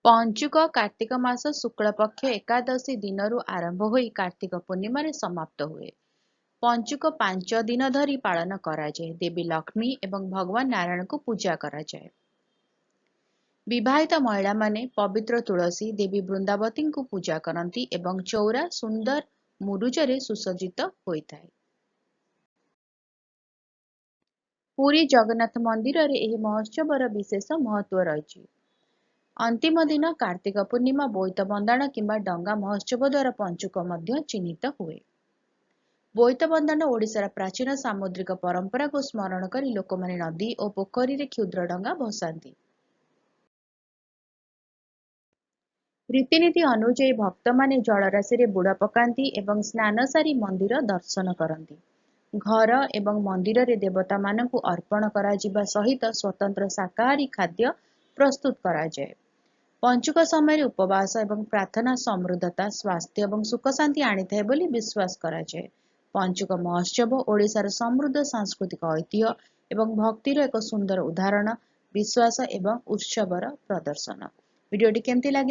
ପଞ୍ଚୁକ କାର୍ତ୍ତିକ ମାସ ଶୁକ୍ଳପକ୍ଷ ଏକାଦଶୀ ଦିନରୁ ଆରମ୍ଭ ହୋଇ କାର୍ତ୍ତିକ ପୂର୍ଣ୍ଣିମାରେ ସମାପ୍ତ ହୁଏ। ପଞ୍ଚୁକ 5 ଦିନ ଧରି ପାଳନ କରାଯାଏ। ଦେବୀ ଲକ୍ଷ୍ମୀ ଏବଂ ଭଗବାନ ନାରାୟଣଙ୍କୁ ପୂଜା କରାଯାଏ। ବିବାହିତ ମହିଳାମାନେ ପବିତ୍ର ତୁଳସୀ ଦେବୀ ବୃନ୍ଦାବତୀଙ୍କୁ ପୂଜା କରନ୍ତି ଏବଂ ଚଉରା ସୁନ୍ଦର ମୁରୁଜରେ ସୁସଜ୍ଜିତ ହୋଇଥାଏ। ପୁରୀ ଜଗନ୍ନାଥ ମନ୍ଦିରରେ ଏହି ମହୋତ୍ସବର ବିଶେଷ ମହତ୍ତ୍ୱ ରହିଛି। ଅନ୍ତିମ ଦିନ କାର୍ତ୍ତିକ ପୂର୍ଣ୍ଣିମା ବୋଇତ ବନ୍ଦାଣ କିମ୍ବା ଡଙ୍ଗା ମହୋତ୍ସବ ଦ୍ୱାରା ପଞ୍ଚୁକ ମଧ୍ୟ ଚିହ୍ନିତ ହୁଏ। ବୋଇତ ବନ୍ଦାଣ ଓଡ଼ିଶାର ପ୍ରାଚୀନ ସାମୁଦ୍ରିକ ପରମ୍ପରାକୁ ସ୍ମରଣ କରି ଲୋକମାନେ ନଦୀ ଓ ପୋଖରୀରେ କ୍ଷୁଦ୍ର ଡଙ୍ଗା ଭସାନ୍ତି। ରୀତିନୀତି ଅନୁଯାୟୀ ଭକ୍ତମାନେ ଜଳରାଶିରେ ବୁଡ଼ ପକାନ୍ତି ଏବଂ ସ୍ନାନ ସାରି ମନ୍ଦିର ଦର୍ଶନ କରନ୍ତି। ଘର ଏବଂ ମନ୍ଦିରରେ ଦେବତାମାନଙ୍କୁ ଅର୍ପଣ କରାଯିବା ସହିତ ସ୍ୱତନ୍ତ୍ର ଶାକାହାରୀ ଖାଦ୍ୟ ପ୍ରସ୍ତୁତ କରାଯାଏ। ପଞ୍ଚୁକ ସମୟରେ ଉପବାସ ଏବଂ ପ୍ରାର୍ଥନା ସମୃଦ୍ଧତା, ସ୍ୱାସ୍ଥ୍ୟ ଏବଂ ସୁଖ ଶାନ୍ତି ଆଣିଥାଏ ବୋଲି ବିଶ୍ୱାସ କରାଯାଏ। ପଞ୍ଚୁକ ମହୋତ୍ସବ ଓଡ଼ିଶାର ସମୃଦ୍ଧ ସାଂସ୍କୃତିକ ଐତିହ୍ୟ ଏବଂ ଭକ୍ତିର ଏକ ସୁନ୍ଦର ଉଦାହରଣ, ବିଶ୍ୱାସ ଏବଂ ଉତ୍ସବର ପ୍ରଦର୍ଶନ। ଭିଡ଼ିଓଟି କେମିତି ଲାଗିଲା?